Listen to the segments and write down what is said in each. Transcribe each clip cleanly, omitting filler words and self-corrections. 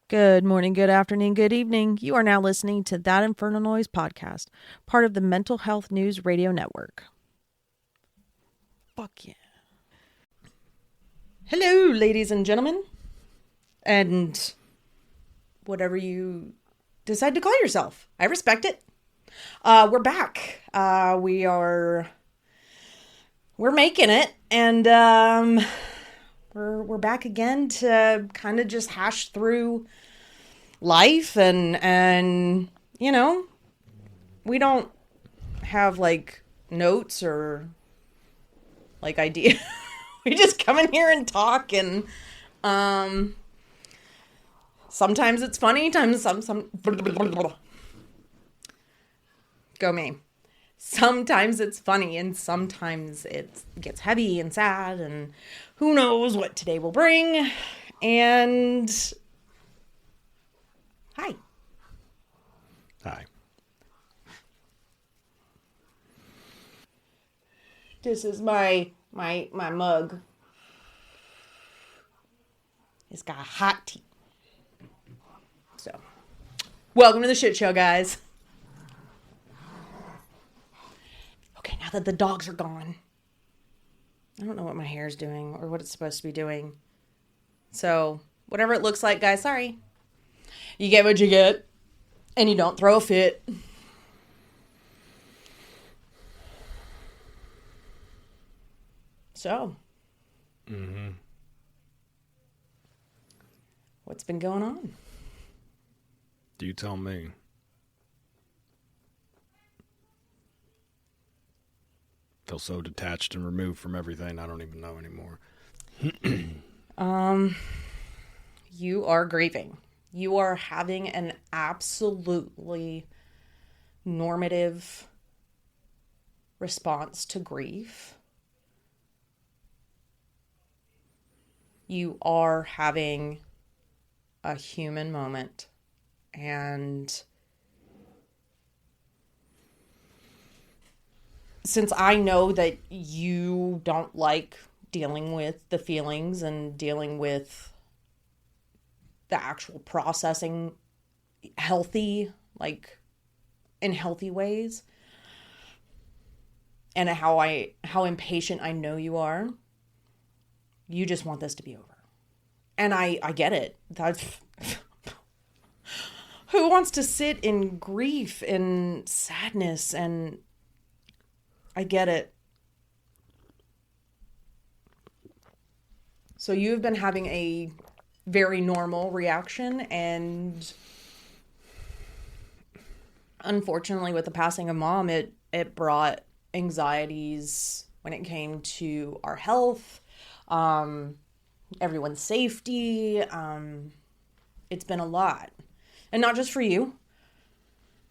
Good morning, good afternoon, good evening. You are now listening to That Infernal Noise podcast, part of the Mental Health News Radio Network. Fuck yeah. Hello, ladies and gentlemen, and whatever you decide to call yourself. I respect it. We're back. We're making it, and we're back again to kind of just hash through life and you know, we don't have like notes or like idea. We just come in here and talk, and sometimes it's funny, times some go me. Sometimes it's funny, and sometimes it gets heavy and sad, and who knows what today will bring. And hi. Hi. This is my mug. It's got hot tea. So, welcome to the shit show, guys. Okay, now that the dogs are gone, I don't know what my hair is doing or what it's supposed to be doing. So, whatever it looks like, guys, sorry. You get what you get, and you don't throw a fit. So, what's been going on? You tell me. Feel so detached and removed from everything, I don't even know anymore. You are grieving. You are having an absolutely normative response to grief. You are having a human moment, and since I know that you don't like dealing with the feelings and dealing with the actual processing healthy, like in healthy ways, and how impatient I know you are, you just want this to be over. And I get it. That's who wants to sit in grief and sadness, and I get it. So you've been having a very normal reaction, and unfortunately with the passing of Mom, it brought anxieties when it came to our health, everyone's safety. It's been a lot. And not just for you,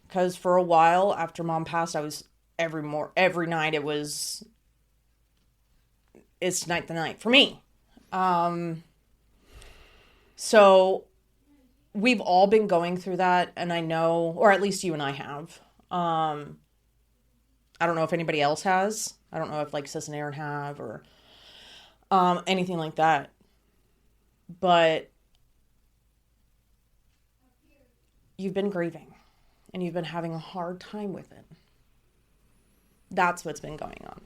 because for a while after Mom passed, I was every night it's tonight the night for me. So we've all been going through that, and I know, or at least you and I have. I don't know if anybody else has. I don't know if like Sis and Aaron have, or anything like that. But you've been grieving, and you've been having a hard time with it. That's what's been going on.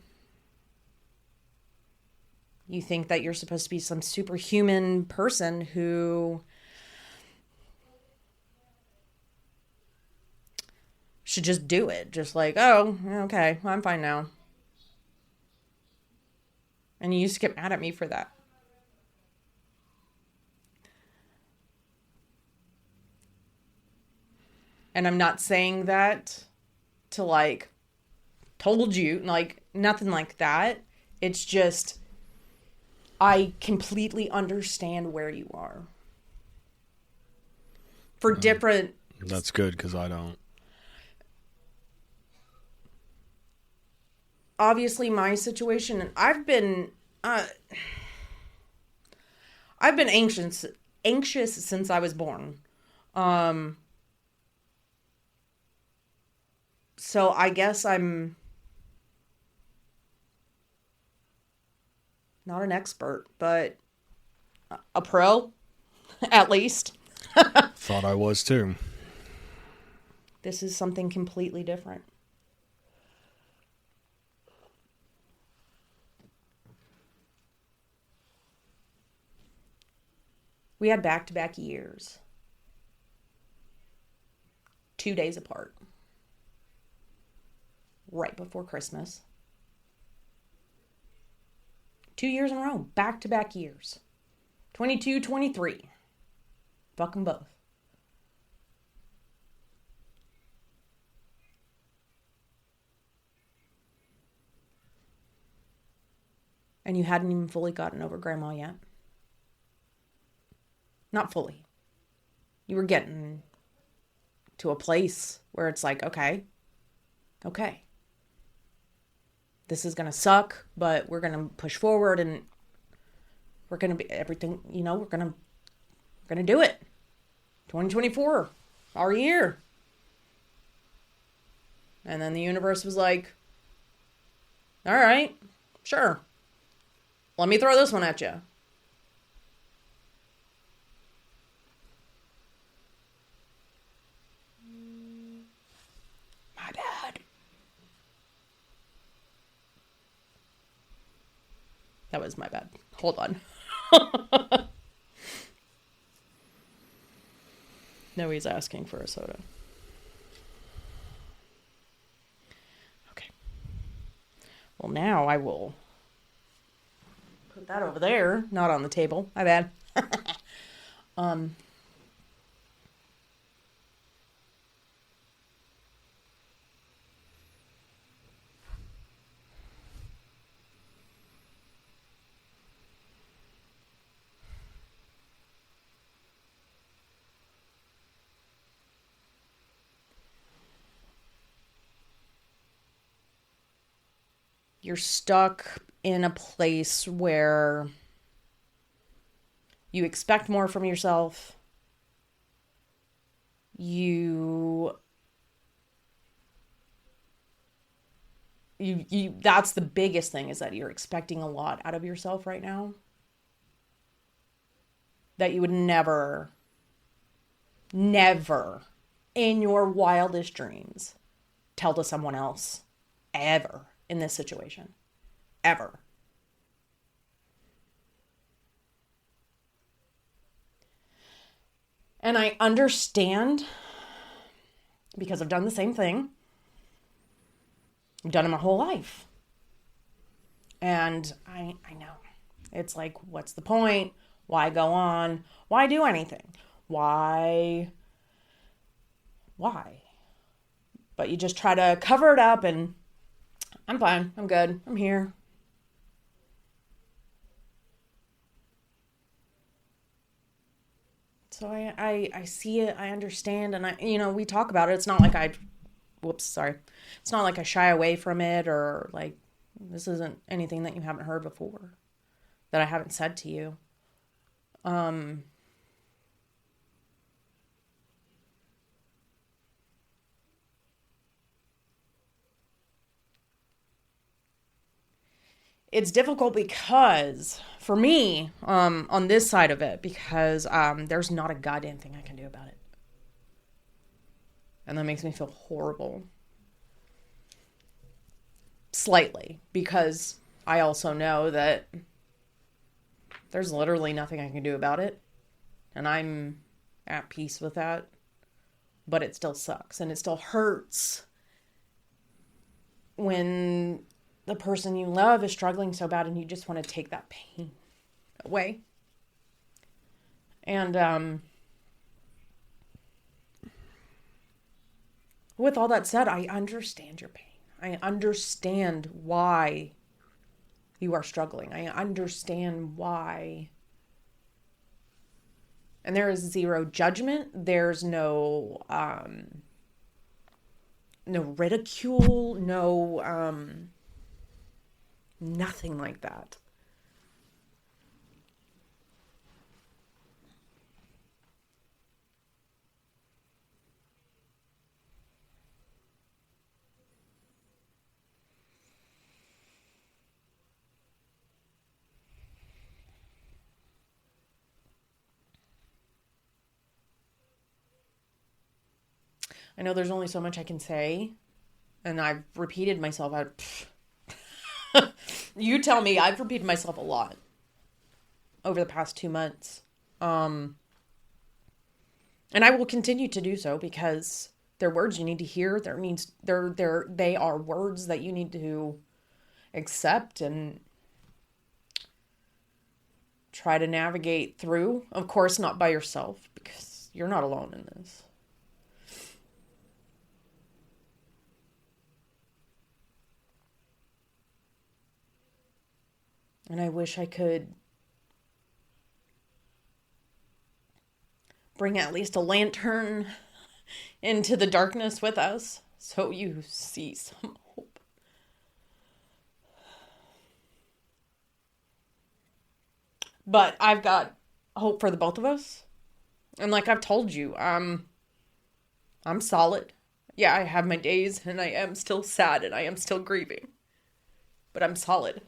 You think that you're supposed to be some superhuman person who should just do it. Just like, oh, okay, I'm fine now. And you used to get mad at me for that. And I'm not saying that to like, told you, like, nothing like that. It's just, I completely understand where you are. For different... That's good, because I don't. Obviously, my situation, I've been anxious since I was born. So I guess I'm not an expert, but a pro, at least. Thought I was too. This is something completely different. We had back-to-back years. 2 days apart. Right before Christmas. 2 years in a row. Back-to-back years. 22, 23. Fuck them both. And you hadn't even fully gotten over Grandma yet. Not fully. You were getting to a place where it's like, okay. This is going to suck, but we're going to push forward and we're going to be everything, we're going to do it. 2024, our year. And then the universe was like, all right, sure. Let me throw this one at you. My bad. That was my bad. Hold on. No, he's asking for a soda. Okay. Well, now I will put that over there, not on the table. My bad. You're stuck in a place where you expect more from yourself. That's the biggest thing, is that you're expecting a lot out of yourself right now that you would never in your wildest dreams tell to someone else ever in this situation. Ever. And I understand, because I've done the same thing. I've done it my whole life. And I know. It's like, what's the point? Why go on? Why do anything? Why? But you just try to cover it up and I'm fine. I'm good. I'm here. So I see it. I understand. And we talk about it. It's not like It's not like I shy away from it, or like, this isn't anything that you haven't heard before, that I haven't said to you. It's difficult because, for me, on this side of it, because there's not a goddamn thing I can do about it. And that makes me feel horrible. Slightly, because I also know that there's literally nothing I can do about it. And I'm at peace with that. But it still sucks. And it still hurts when the person you love is struggling so bad and you just want to take that pain away. And with all that said, I understand your pain. I understand why you are struggling. I understand why. And there is zero judgment. There's no ridicule, nothing like that. I know there's only so much I can say, and I've repeated myself. You tell me, I've repeated myself a lot over the past 2 months. And I will continue to do so because they're words you need to hear. They are words that you need to accept and try to navigate through. Of course, not by yourself, because you're not alone in this. And I wish I could bring at least a lantern into the darkness with us so you see some hope. But I've got hope for the both of us. And like I've told you, I'm solid. Yeah, I have my days and I am still sad and I am still grieving. But I'm solid.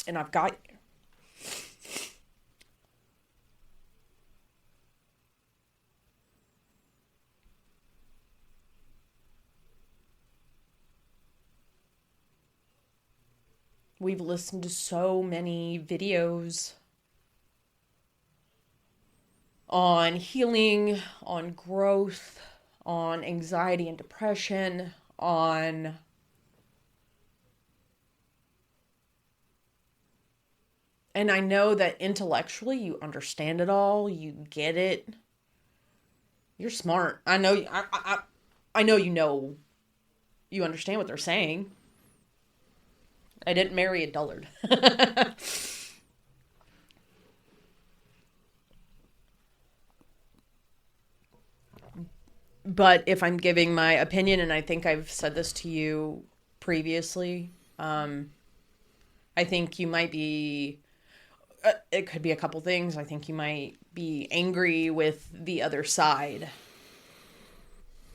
And I've got you. We've listened to so many videos on healing, on growth, on anxiety and depression, on and I know that intellectually you understand it all, you get it. You're smart. I know I know you understand what they're saying. I didn't marry a dullard. But if I'm giving my opinion, and I think I've said this to you previously, I think you might be, it could be a couple things. I think you might be angry with the other side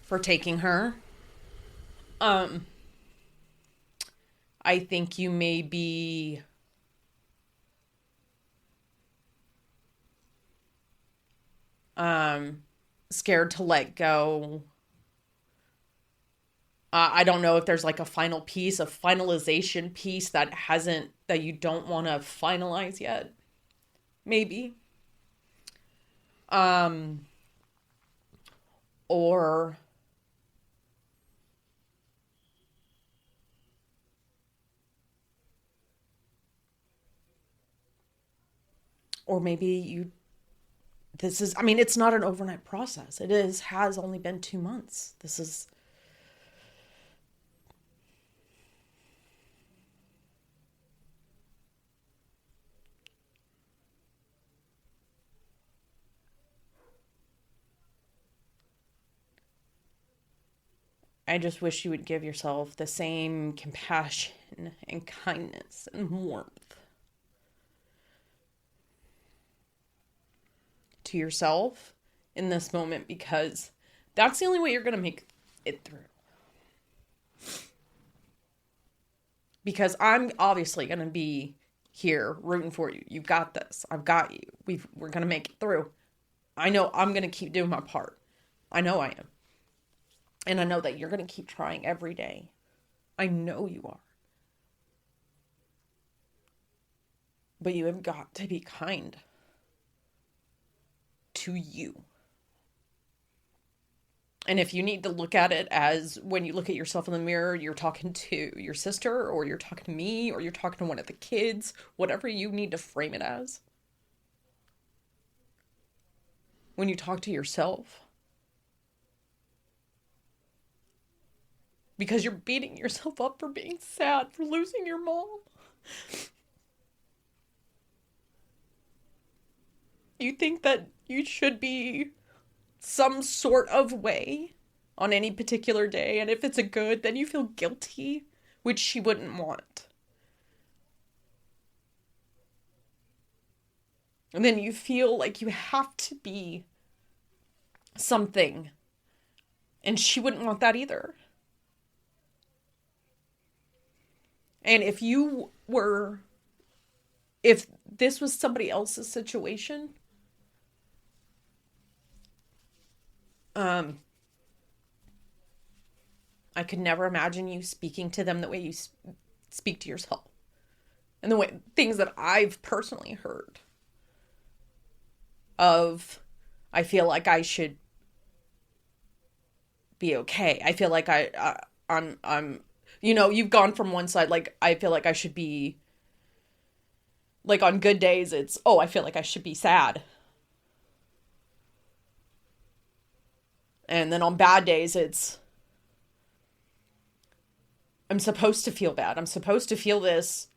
for taking her. I think you may be scared to let go. I don't know if there's like a final piece, a finalization piece that you don't want to finalize yet. Maybe. Or maybe it's not an overnight process. Has only been 2 months. I just wish you would give yourself the same compassion and kindness and warmth to yourself in this moment, because that's the only way you're going to make it through. Because I'm obviously going to be here rooting for you. You've got this. I've got you. We're going to make it through. I know I'm going to keep doing my part. I know I am. And I know that you're going to keep trying every day. I know you are. But you have got to be kind to you. And if you need to look at it as when you look at yourself in the mirror, you're talking to your sister, or you're talking to me, or you're talking to one of the kids, whatever you need to frame it as. When you talk to yourself, because you're beating yourself up for being sad, for losing your mom. You think that you should be some sort of way on any particular day, and if it's a good, then you feel guilty, which she wouldn't want. And then you feel like you have to be something, and she wouldn't want that either. And if this was somebody else's situation, Um, I could never imagine you speaking to them the way you speak to yourself. And the way things that I've personally heard of, I feel like I should be okay. I feel like I'm, you've gone from one side, like, I feel like I should be, like, on good days, it's, oh, I feel like I should be sad. And then on bad days, it's, I'm supposed to feel bad. I'm supposed to feel this,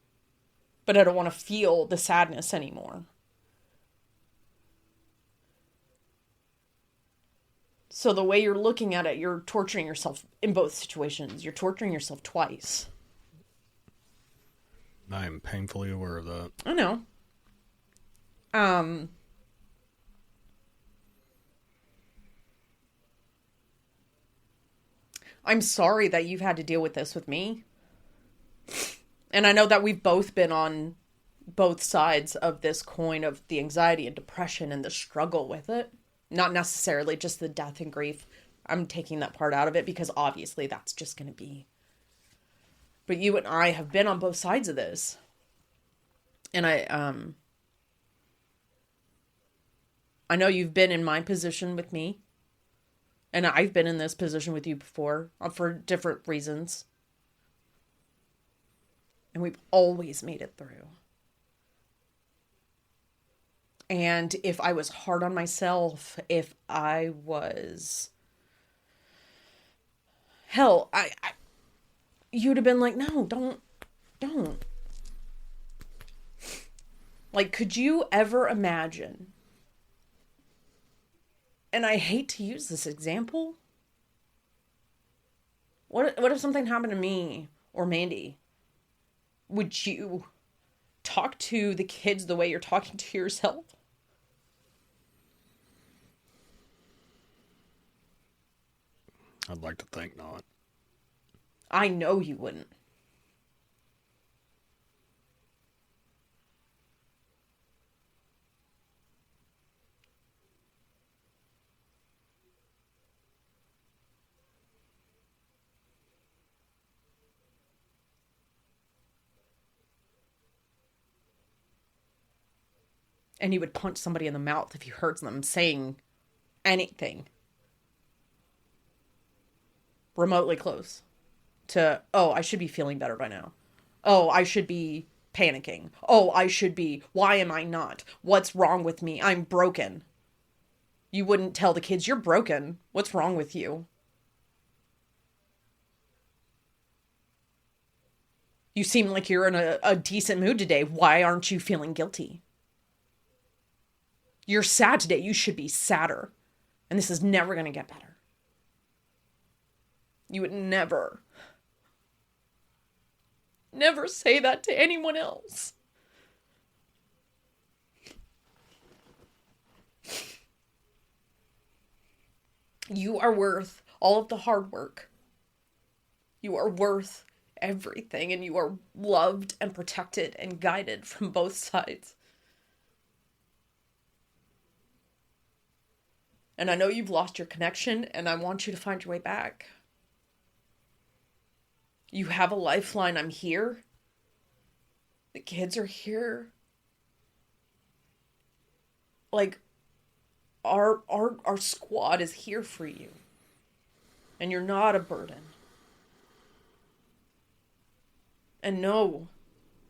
but I don't want to feel the sadness anymore. So the way you're looking at it, you're torturing yourself in both situations. You're torturing yourself twice. I am painfully aware of that. I know. I'm sorry that you've had to deal with this with me. And I know that we've both been on both sides of this coin of the anxiety and depression and the struggle with it. Not necessarily just the death and grief. I'm taking that part out of it because obviously that's just going to be. But you and I have been on both sides of this. And I know you've been in my position with me. And I've been in this position with you before for different reasons. And we've always made it through. And if I was hard on myself, if I was... Hell, you'd have been like, no, don't. Like, could you ever imagine? And I hate to use this example. What if something happened to me or Mandy? Would you talk to the kids the way you're talking to yourself? I'd like to think not. I know you wouldn't. And you would punch somebody in the mouth if you heard them saying anything remotely close to, oh, I should be feeling better by now. Oh, I should be panicking. Oh, I should be, why am I not? What's wrong with me? I'm broken. You wouldn't tell the kids, you're broken. What's wrong with you? You seem like you're in a decent mood today. Why aren't you feeling guilty? You're sad today. You should be sadder. And this is never going to get better. You would never say that to anyone else. You are worth all of the hard work. You are worth everything, and you are loved and protected and guided from both sides. And I know you've lost your connection, and I want you to find your way back. You have a lifeline. I'm here. The kids are here. Like, our squad is here for you. And you're not a burden. And no,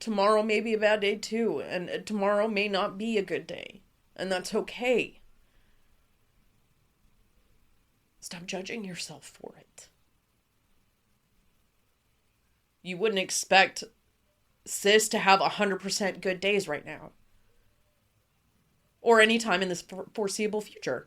tomorrow may be a bad day too. And tomorrow may not be a good day. And that's okay. Stop judging yourself for it. You wouldn't expect sis to have 100% good days right now. Or any time in this foreseeable future.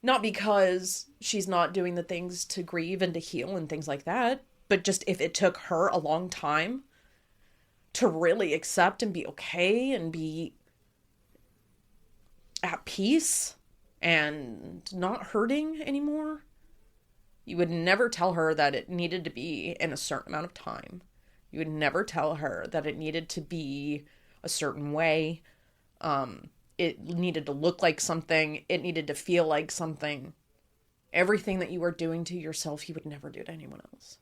Not because she's not doing the things to grieve and to heal and things like that, but just if it took her a long time to really accept and be okay and be at peace and not hurting anymore, you would never tell her that it needed to be in a certain amount of time. You would never tell her that it needed to be a certain way. It needed to look like something. It needed to feel like something. Everything that you were doing to yourself, you would never do to anyone else.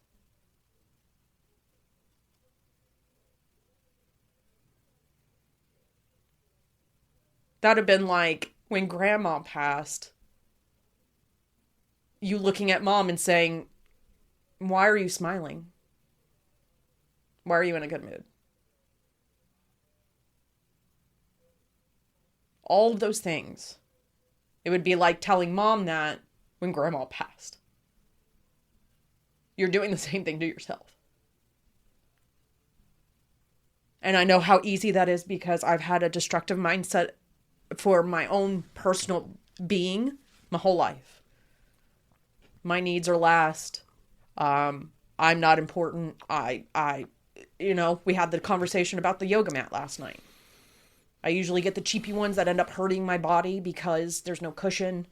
That'd have been like when grandma passed, you looking at mom and saying, why are you smiling? Why are you in a good mood? All of those things. It would be like telling mom that when grandma passed. You're doing the same thing to yourself. And I know how easy that is because I've had a destructive mindset for my own personal being my whole life. My needs are last. I'm not important. We had the conversation about the yoga mat last night. I usually get the cheapy ones that end up hurting my body because there's no cushion.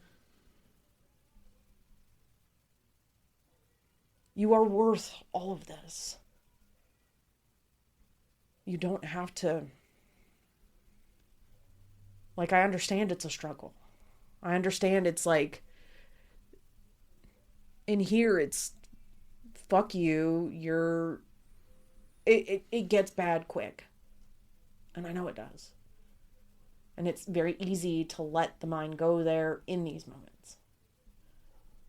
You are worth all of this. You don't have to... Like, I understand it's a struggle. I understand it's like... In here, it's... Fuck you. You're... It gets bad quick. And I know it does. And it's very easy to let the mind go there in these moments.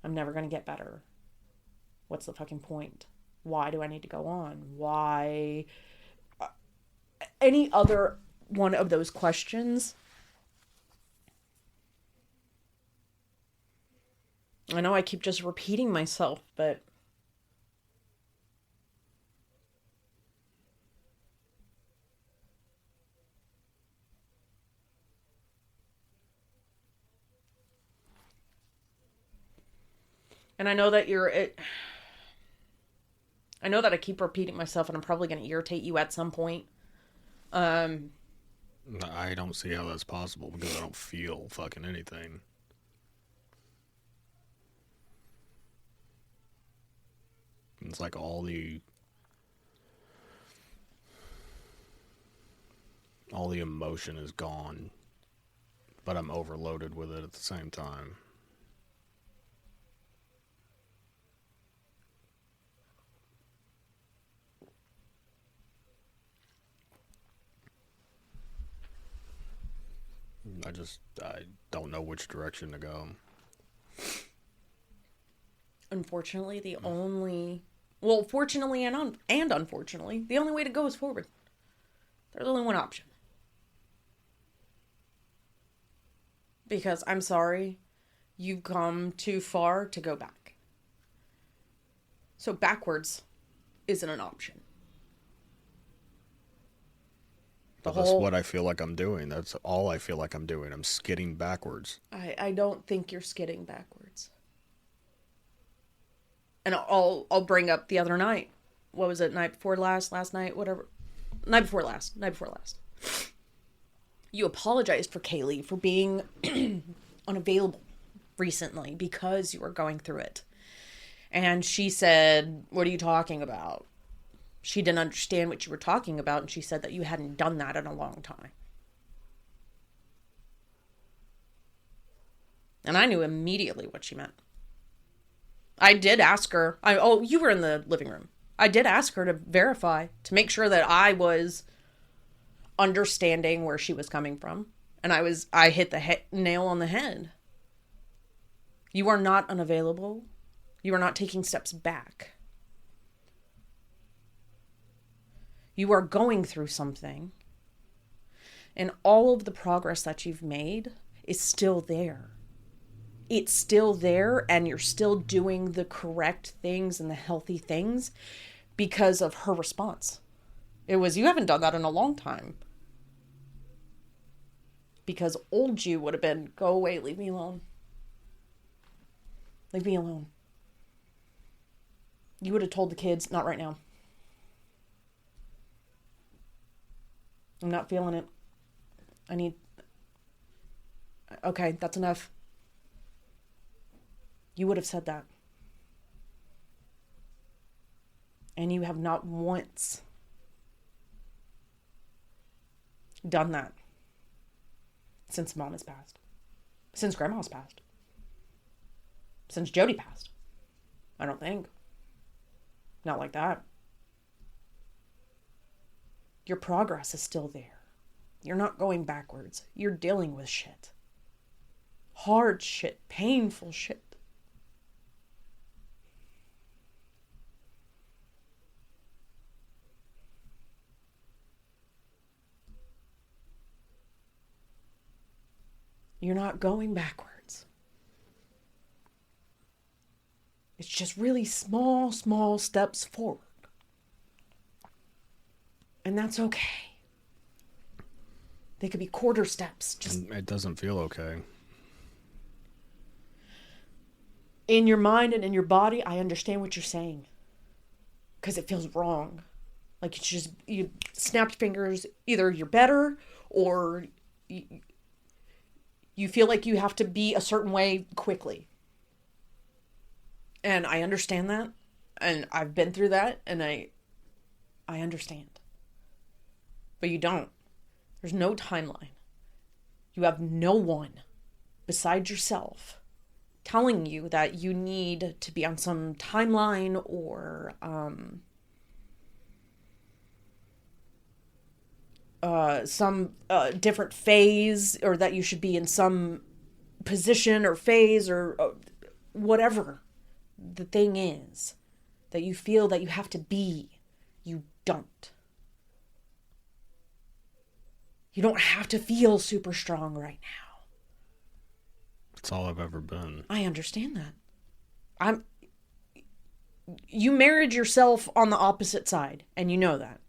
I'm never going to get better. What's the fucking point? Why do I need to go on? Why? Any other one of those questions. I know I keep just repeating myself, but... And I know that I know that I keep repeating myself and I'm probably going to irritate you at some point. I don't see how that's possible because I don't feel fucking anything. It's like all the emotion is gone, but I'm overloaded with it at the same time. I don't know which direction to go. Unfortunately, fortunately and unfortunately, the only way to go is forward. There's only one option. Because I'm sorry, you've come too far to go back. So backwards isn't an option. But that's what I feel like I'm doing. That's all I feel like I'm doing. I'm skidding backwards. I don't think you're skidding backwards. And I'll bring up the other night. What was it? Night before last night, whatever. Night before last. You apologized for Kaylee for being unavailable recently because you were going through it. And she said, what are you talking about? She didn't understand what you were talking about, and she said that you hadn't done that in a long time. And I knew immediately what she meant. I did ask her. You were in the living room. I did ask her to verify, to make sure that I was understanding where she was coming from. And I hit the nail on the head. You are not unavailable. You are not taking steps back. You are going through something. And all of the progress that you've made is still there. It's still there, and you're still doing the correct things and the healthy things because of her response. It was, you haven't done that in a long time. Because old you would have been, go away, leave me alone. Leave me alone. You would have told the kids, not right now. I'm not feeling it. Okay, that's enough. You would have said that. And you have not once done that. since Mom has passed. Since Grandma's passed. Since Jody passed. I don't think. Not like that. Your progress is still there. You're not going backwards. You're dealing with shit. Hard shit. Painful shit. You're not going backwards. It's just really small, small steps forward. And that's okay. They could be quarter steps. Just it doesn't feel okay. in your mind and in your body, I understand what you're saying. Because it feels wrong. Like it's just, you snapped fingers, either you're better or you feel like you have to be a certain way quickly. And I understand that. And I've been through that. And I understand. But you don't. There's no timeline. You have no one besides yourself telling you that you need to be on some timeline or some different phase, or that you should be in some position or phase or whatever the thing is that you feel that you have to be. You don't. You don't have to feel super strong right now. That's all I've ever been. I understand that. You married yourself on the opposite side, and you know that.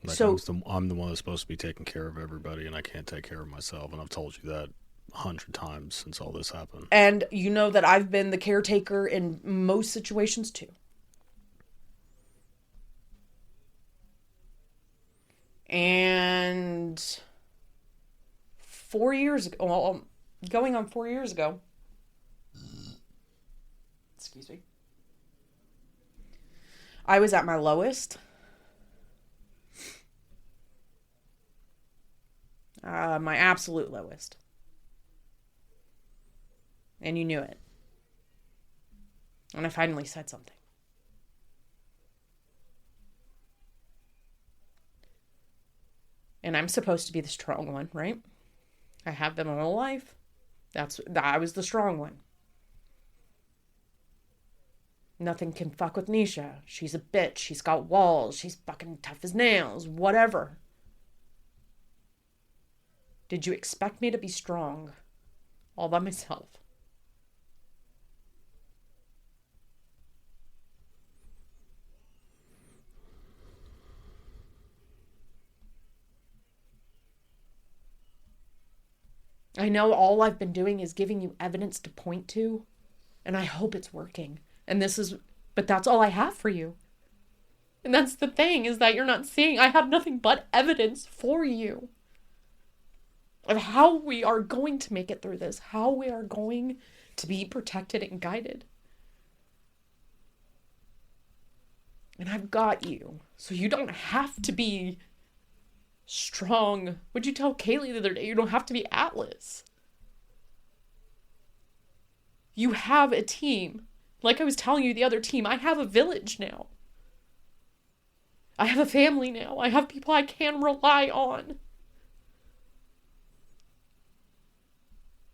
Like So I'm the one that's supposed to be taking care of everybody, and I can't take care of myself. And I've told you that 100 times since all this happened. And you know that I've been the caretaker in most situations too. And 4 years ago, well, going on 4 years ago, excuse me, I was at my lowest. My absolute lowest. And you knew it. And I finally said something. And I'm supposed to be the strong one, right? I have been my whole life. I was the strong one. Nothing can fuck with Nisha. She's a bitch. She's got walls. She's fucking tough as nails. Whatever. Did you expect me to be strong all by myself? I know all I've been doing is giving you evidence to point to, and I hope it's working. But that's all I have for you. And that's the thing, is that you're not seeing. I have nothing but evidence for you of how we are going to make it through this, how we are going to be protected and guided. And I've got you, so you don't have to be strong. What'd you tell Kaylee the other day? You don't have to be Atlas. You have a team. Like I was telling you, the other team, I have a village now. I have a family now. I have people I can rely on.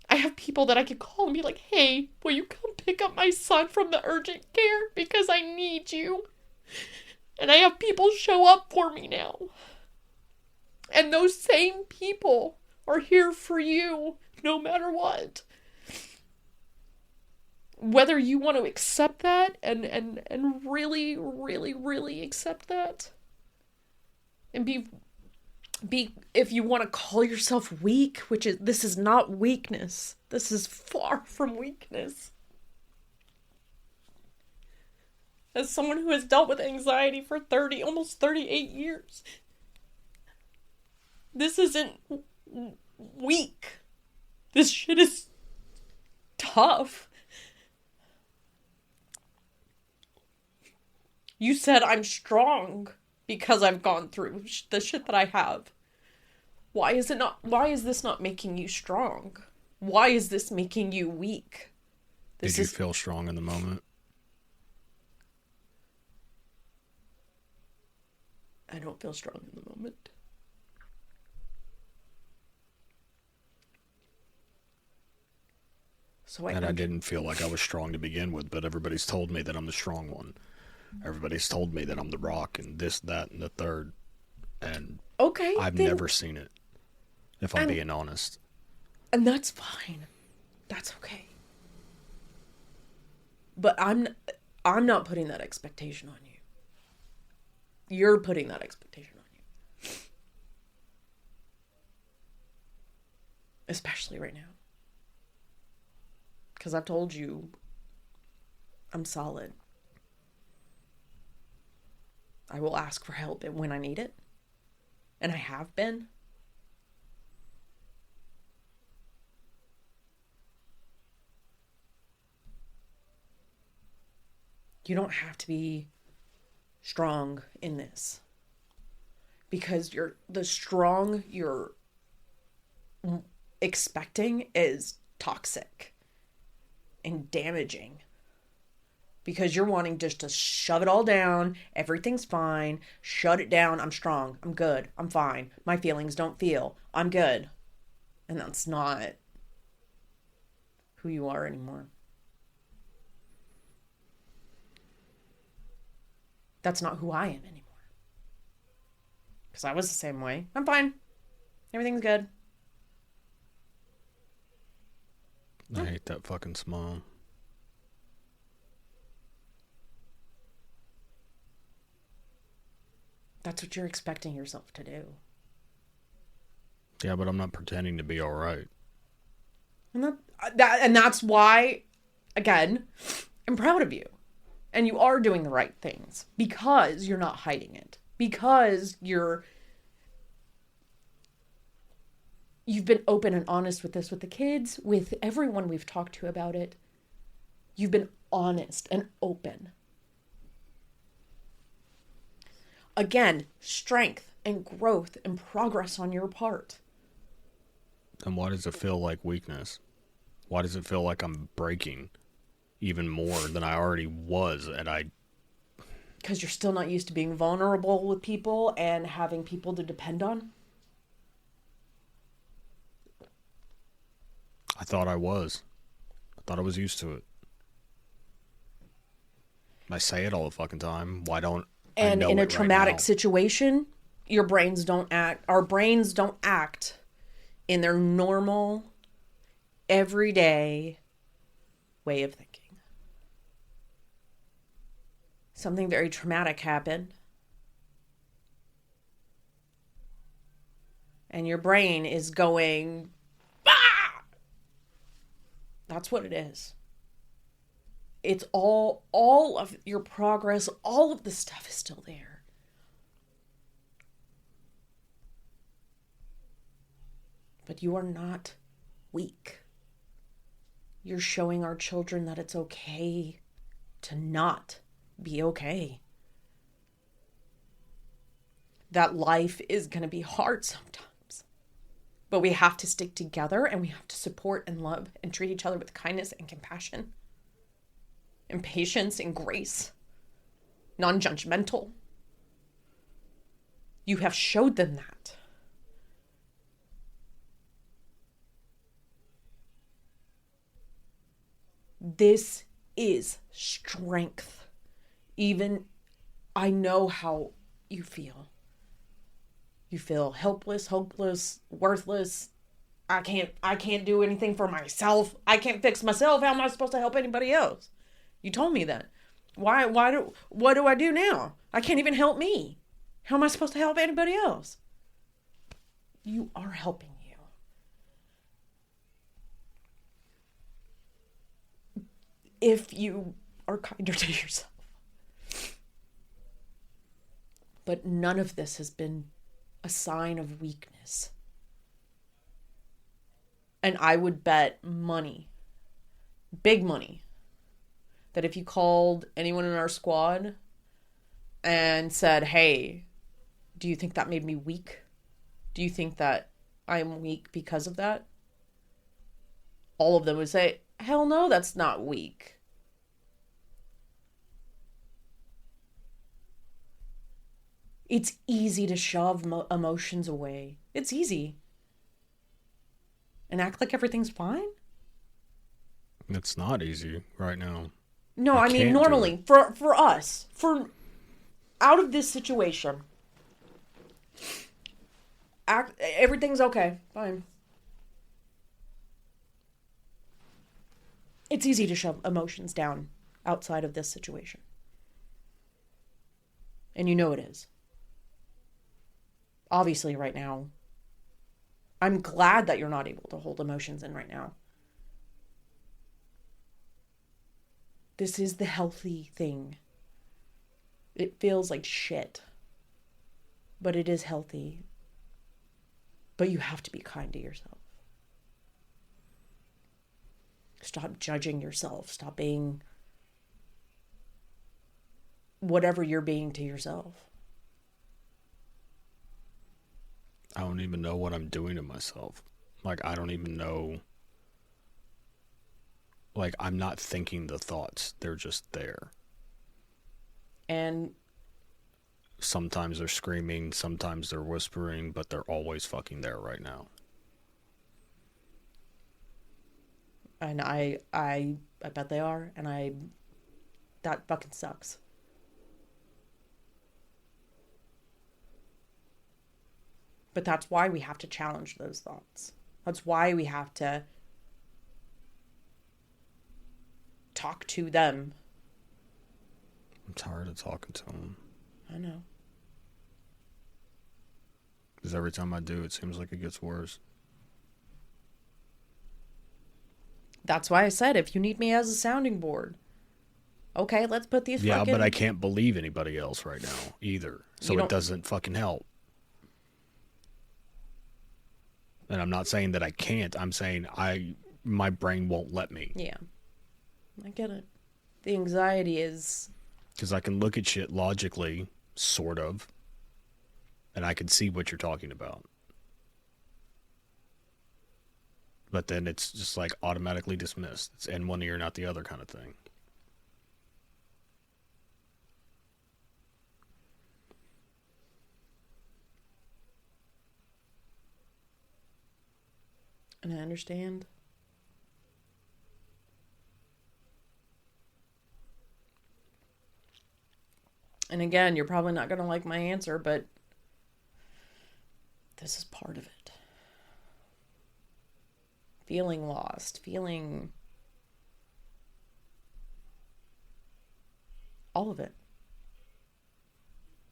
I have people that I could call and be like, hey, will you come pick up my son from the urgent care? Because I need you. And I have people show up for me now. And those same people are here for you, no matter what. Whether you want to accept that and really, really, really accept that. And be if you want to call yourself weak, this is not weakness. This is far from weakness. As someone who has dealt with anxiety for almost 38 years, this isn't weak. This shit is tough. You said I'm strong because I've gone through the shit that I have. Why is this not making you strong? Why is this making you weak? Did you feel strong in the moment? I don't feel strong in the moment. I didn't feel like I was strong to begin with, but everybody's told me that I'm the strong one. Everybody's told me that I'm the rock and this, that, and the third. And I've never seen it, if I'm being honest. And that's fine. That's okay. But I'm not putting that expectation on you. You're putting that expectation on you. Especially right now. Because I've told you I'm solid. I will ask for help when I need it. And I have been. You don't have to be strong in this. Because the strong you're expecting is toxic and damaging. Because you're wanting just to shove it all down. Everything's fine. Shut it down. I'm strong. I'm good. I'm fine. My feelings don't feel. I'm good. And that's not who you are anymore. That's not who I am anymore. Because I was the same way. I'm fine. Everything's good. I hate that fucking smile. That's what you're expecting yourself to do. Yeah, but I'm not pretending to be all right. And that's why, again, I'm proud of you. And you are doing the right things. Because you're not hiding it. Because you've been open and honest with this with the kids, with everyone we've talked to about it. You've been honest and open. Again, strength and growth and progress on your part. And why does it feel like weakness? Why does it feel like I'm breaking even more than I already was? Because you're still not used to being vulnerable with people and having people to depend on? I thought I was. I thought I was used to it. I say it all the fucking time. Why don't And in a traumatic right situation, our brains don't act in their normal, everyday way of thinking. Something very traumatic happened. And your brain is going, ah! That's what it is. It's all of your progress, all of the stuff is still there. But you are not weak. You're showing our children that it's okay to not be okay. That life is going to be hard sometimes. But we have to stick together and we have to support and love and treat each other with kindness and compassion. And patience and grace. Non-judgmental. You have showed them that. This is strength. Even I know how you feel. You feel helpless, hopeless, worthless. I can't do anything for myself. I can't fix myself. How am I supposed to help anybody else? You told me that. What do I do now? I can't even help me. How am I supposed to help anybody else? You are helping you. If you are kinder to yourself. But none of this has been a sign of weakness. And I would bet money, big money, that if you called anyone in our squad and said, hey, do you think that made me weak? Do you think that I'm weak because of that, all of them would say, hell no, that's not weak. It's easy to shove emotions away. It's easy. And act like everything's fine? It's not easy right now. No, I mean, normally, for us, for out of this situation, everything's okay, fine. It's easy to shove emotions down outside of this situation. And you know it is. Obviously, right now, I'm glad that you're not able to hold emotions in right now. This is the healthy thing. It feels like shit. But it is healthy. But you have to be kind to yourself. Stop judging yourself. Stop being whatever you're being to yourself. I don't even know what I'm doing to myself. Like, I don't even know. Like, I'm not thinking the thoughts. They're just there. And sometimes they're screaming, sometimes they're whispering, but they're always fucking there right now. And I bet they are, and that fucking sucks. But that's why we have to challenge those thoughts. That's why we have to talk to them. I'm tired of talking to them. I know. Because every time I do, it seems like it gets worse. That's why I said, if you need me as a sounding board, okay, let's put these fucking... but I can't believe anybody else right now, either. So it doesn't fucking help. And I'm not saying that I can't. I'm saying my brain won't let me. Yeah. I get it. The anxiety is... Because I can look at shit logically, sort of, and I can see what you're talking about. But then it's just like automatically dismissed. It's in one ear, not the other kind of thing. And I understand. And again, you're probably not going to like my answer, but this is part of it. Feeling lost, feeling all of it.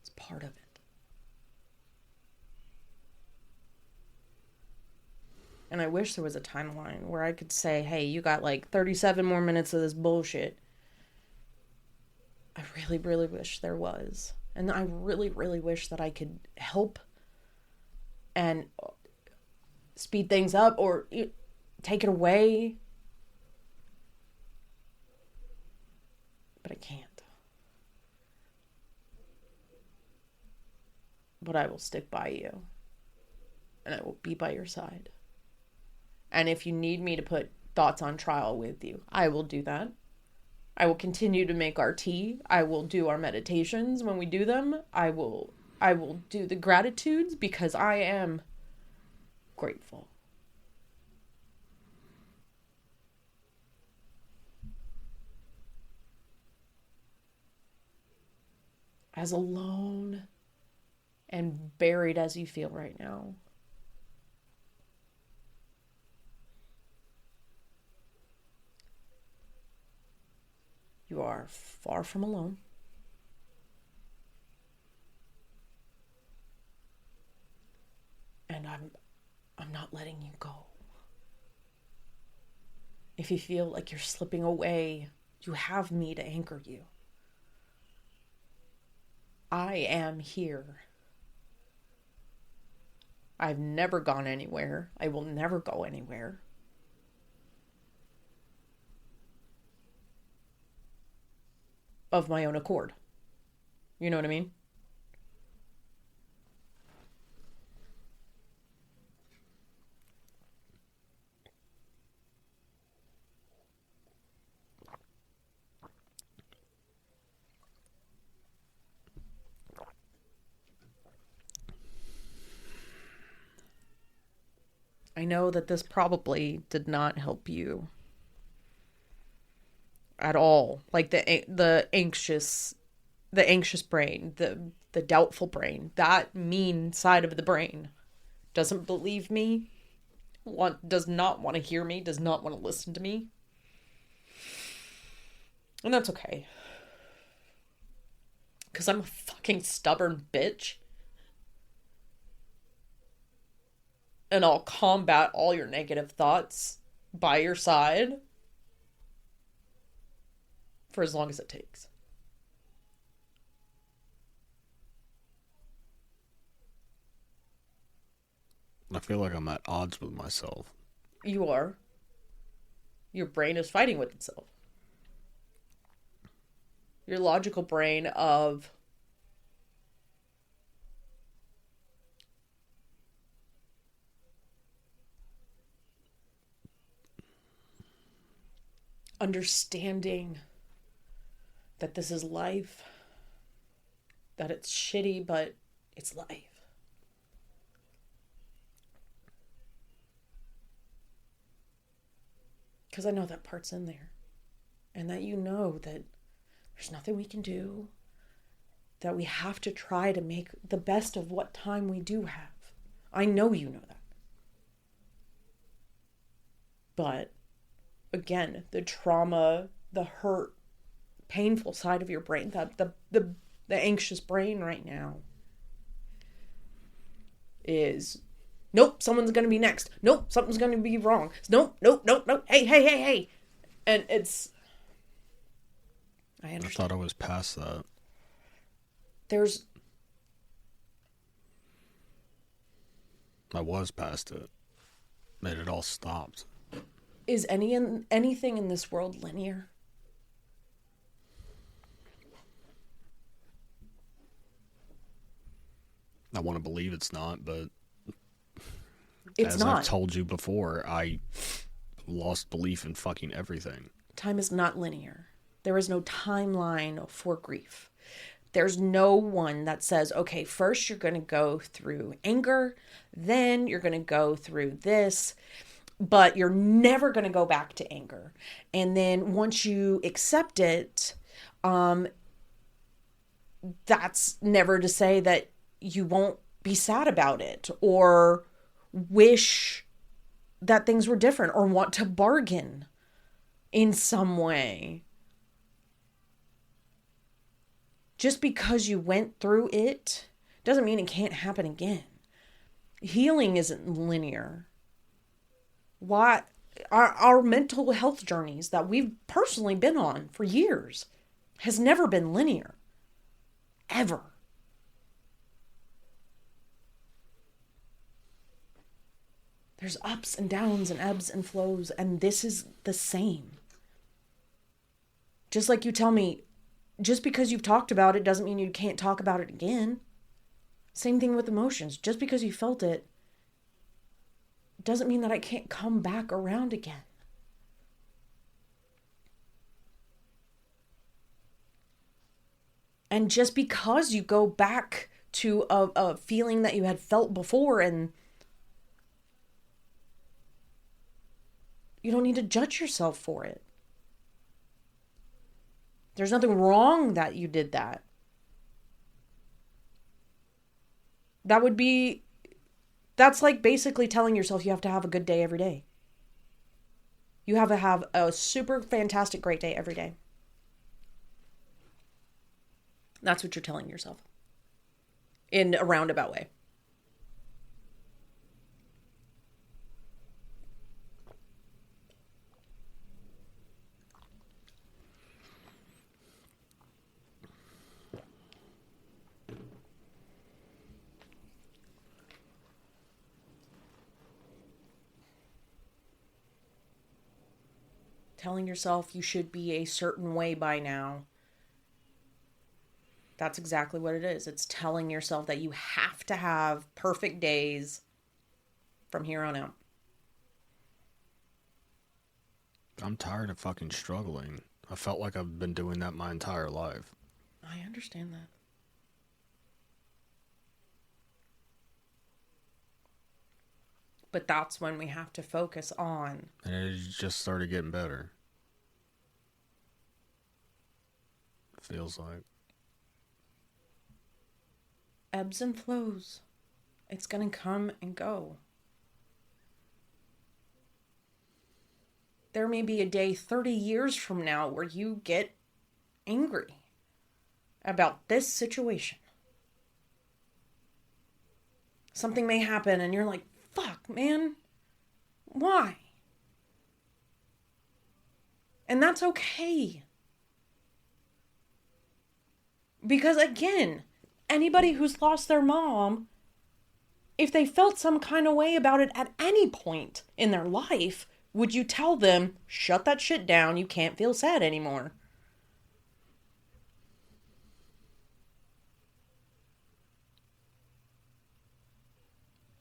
It's part of it. And I wish there was a timeline where I could say, hey, you got like 37 more minutes of this bullshit. I really, really wish there was. And I really, really wish that I could help and speed things up or take it away. But I can't. But I will stick by you. And I will be by your side. And if you need me to put thoughts on trial with you, I will do that. I will continue to make our tea. I will do our meditations when we do them. I will do the gratitudes because I am grateful. As alone and buried as you feel right now, you are far from alone. And I'm not letting you go. If you feel like you're slipping away, you have me to anchor you. I am here. I've never gone anywhere. I will never go anywhere. Of my own accord. You know what I mean? I know that this probably did not help you at all. Like the anxious brain, the doubtful brain, that mean side of the brain doesn't believe me, does not want to hear me, does not want to listen to me. And that's okay. Because I'm a fucking stubborn bitch. And I'll combat all your negative thoughts by your side for as long as it takes. I feel like I'm at odds with myself. You are. Your brain is fighting with itself. Your logical brain of understanding that this is life, that it's shitty, but it's life. Because I know that part's in there. And that you know that there's nothing we can do. That we have to try to make the best of what time we do have. I know you know that. But, again, the trauma, the hurt, painful side of your brain, the anxious brain right now is, nope, someone's going to be next. Nope, something's going to be wrong. Nope. Hey. And it's, I understand. I thought I was past that. I was past it. That it all stopped. Is anything in this world linear? I want to believe it's not, but it's not. I've told you before, I lost belief in fucking everything. Time is not linear. There is no timeline for grief. There's no one that says, okay, first you're going to go through anger, then you're going to go through this, but you're never going to go back to anger. And then once you accept it, that's never to say that you won't be sad about it or wish that things were different or want to bargain in some way. Just because you went through it doesn't mean it can't happen again. Healing isn't linear. Why our mental health journeys that we've personally been on for years has never been linear. Ever. There's ups and downs and ebbs and flows, and this is the same. Just like you tell me, just because you've talked about it doesn't mean you can't talk about it again. Same thing with emotions. Just because you felt it doesn't mean that I can't come back around again. And just because you go back to a feeling that you had felt before, and you don't need to judge yourself for it. There's nothing wrong that you did that. That's like basically telling yourself you have to have a good day every day. You have to have a super fantastic great day every day. That's what you're telling yourself. In a roundabout way. Telling yourself you should be a certain way by now. That's exactly what it is. It's telling yourself that you have to have perfect days from here on out. I'm tired of fucking struggling. I felt like I've been doing that my entire life. I understand that. But that's when we have to focus on. And it just started getting better. Feels like. Ebbs and flows. It's going to come and go. There may be a day 30 years from now where you get angry about this situation. Something may happen and you're like, fuck, man. Why? And that's okay. Because again, anybody who's lost their mom, if they felt some kind of way about it at any point in their life, would you tell them, shut that shit down, you can't feel sad anymore?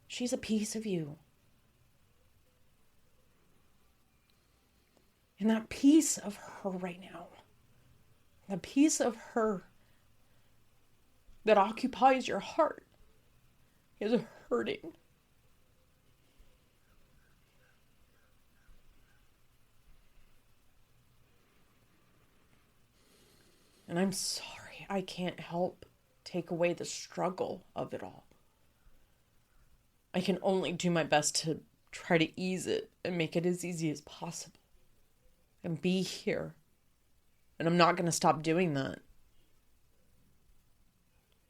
She's a piece of you. And that piece of her right now, the piece of her that occupies your heart is hurting. And I'm sorry, I can't help take away the struggle of it all. I can only do my best to try to ease it and make it as easy as possible. And be here. And I'm not going to stop doing that.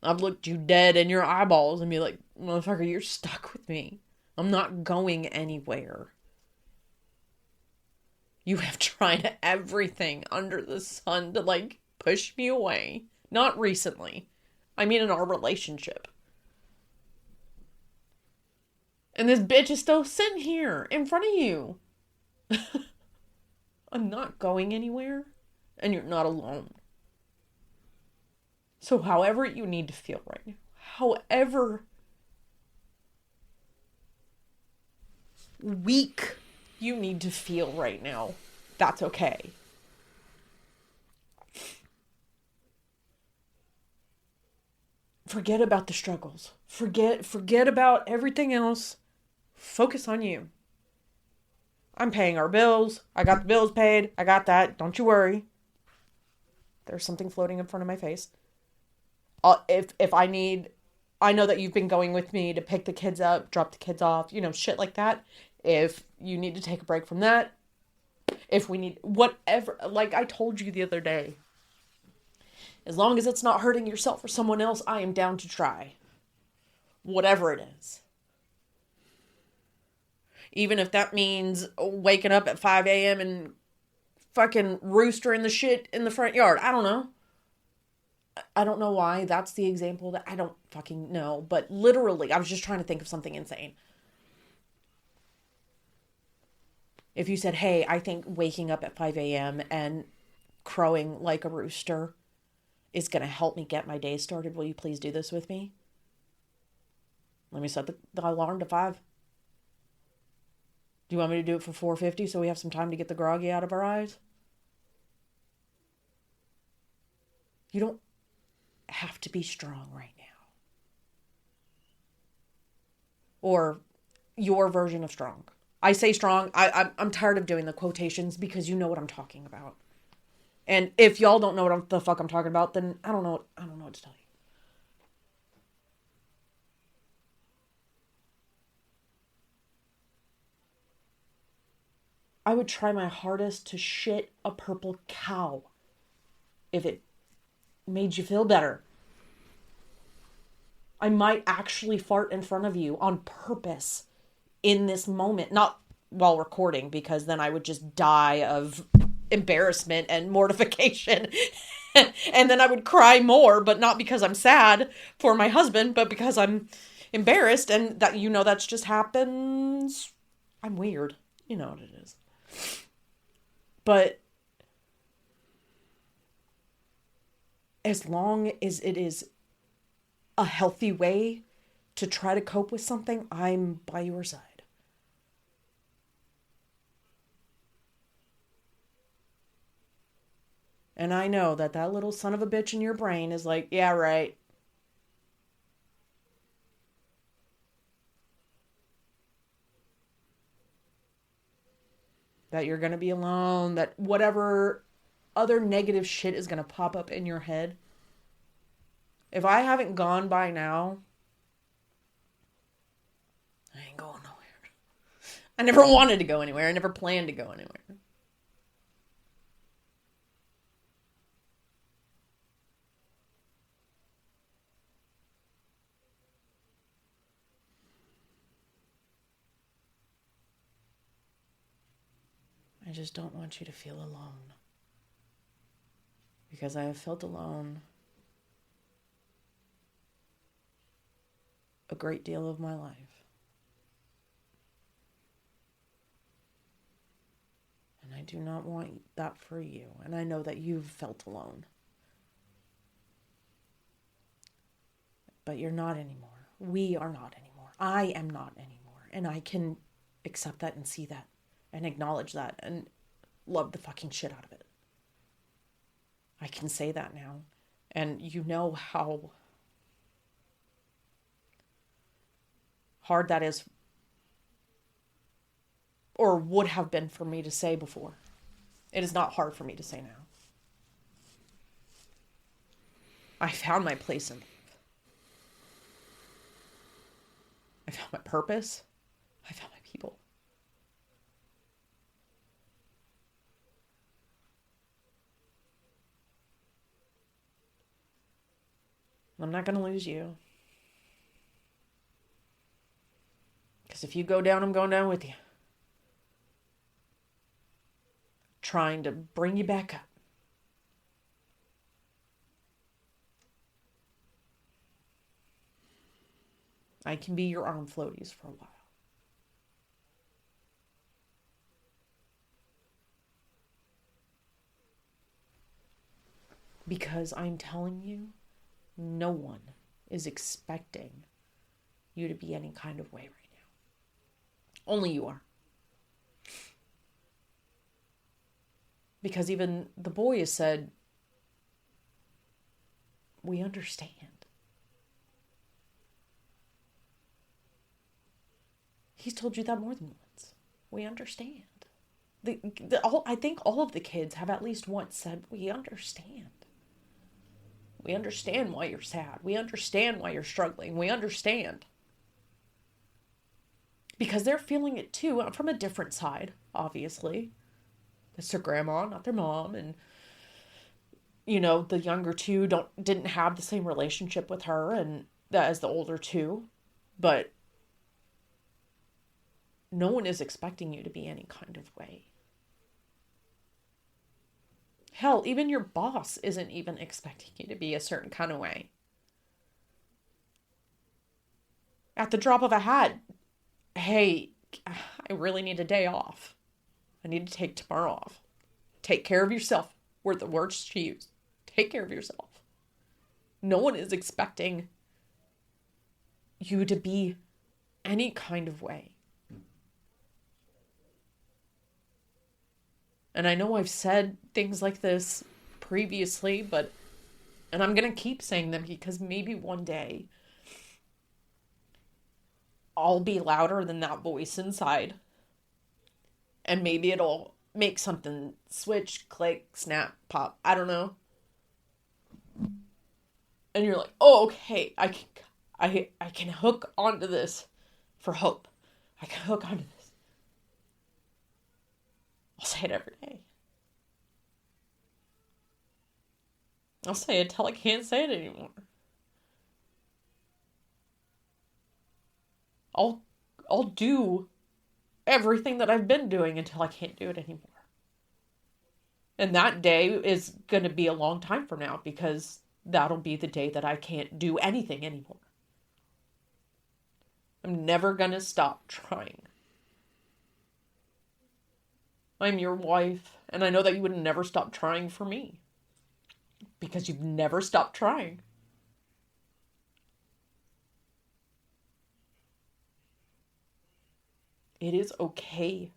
I've looked you dead in your eyeballs and be like, motherfucker, you're stuck with me. I'm not going anywhere. You have tried everything under the sun to like push me away. Not recently. I mean in our relationship. And this bitch is still sitting here in front of you. I'm not going anywhere, and you're not alone. So however you need to feel right now, however weak you need to feel right now, that's okay. Forget about the struggles. Forget about everything else. Focus on you. I'm paying our bills. I got the bills paid. I got that. Don't you worry. There's something floating in front of my face. If I need, I know that you've been going with me to pick the kids up, drop the kids off, shit like that. If you need to take a break from that, if we need, whatever, like I told you the other day, as long as it's not hurting yourself or someone else, I am down to try. Whatever it is. Even if that means waking up at 5 a.m. and fucking roostering the shit in the front yard. I don't know. I don't know why that's the example that I don't fucking know. But literally, I was just trying to think of something insane. If you said, hey, I think waking up at 5 a.m. and crowing like a rooster is going to help me get my day started, will you please do this with me? Let me set the alarm to 5. Do you want me to do it for 4:50 so we have some time to get the groggy out of our eyes? You don't have to be strong right now. Or your version of strong. I say strong. I'm tired of doing the quotations because you know what I'm talking about. And if y'all don't know what the fuck I'm talking about, then I don't know what to tell you. I would try my hardest to shit a purple cow if it made you feel better. I might actually fart in front of you on purpose in this moment. Not while recording, because then I would just die of embarrassment and mortification. And then I would cry more, but not because I'm sad for my husband, but because I'm embarrassed and that, that's just happens. I'm weird. You know what it is. But as long as it is a healthy way to try to cope with something, I'm by your side. And I know that little son of a bitch in your brain is like, yeah, right. that you're going to be alone, that whatever other negative shit is going to pop up in your head. If I haven't gone by now, I ain't going nowhere. I never wanted to go anywhere. I never planned to go anywhere. I just don't want you to feel alone. Because I have felt alone a great deal of my life. And I do not want that for you. And I know that you've felt alone. But you're not anymore. We are not anymore. I am not anymore. And I can accept that and see that and acknowledge that and love the fucking shit out of it. I can say that now. And you know how hard that is, or would have been for me to say before. It is not hard for me to say now. I found my place in life. I found my purpose. I found my people. I'm not going to lose you. Because if you go down, I'm going down with you. Trying to bring you back up. I can be your arm floaties for a while. Because I'm telling you, no one is expecting you to be any kind of way right now. Only you are. Because even the boy has said, we understand. He's told you that more than once. We understand. I think all of the kids have at least once said, we understand. We understand why you're sad. We understand why you're struggling. We understand. Because they're feeling it too, from a different side, obviously. It's their grandma, not their mom. And, you know, the younger two didn't have the same relationship with her and as the older two. But no one is expecting you to be any kind of way. Hell, even your boss isn't even expecting you to be a certain kind of way. At the drop of a hat, hey, I really need a day off. I need to take tomorrow off. Take care of yourself were the words she used. Take care of yourself. No one is expecting you to be any kind of way. And I know I've said things like this previously, and I'm going to keep saying them because maybe one day I'll be louder than that voice inside. And maybe it'll make something switch, click, snap, pop. I don't know. And you're like, oh, okay, I can hook onto this for hope. I can hook onto this. I'll say it every day. I'll say it till I can't say it anymore. I'll do everything that I've been doing until I can't do it anymore. And that day is going to be a long time from now because that'll be the day that I can't do anything anymore. I'm never going to stop trying. I'm your wife, and I know that you would never stop trying for me. Because you've never stopped trying. It is okay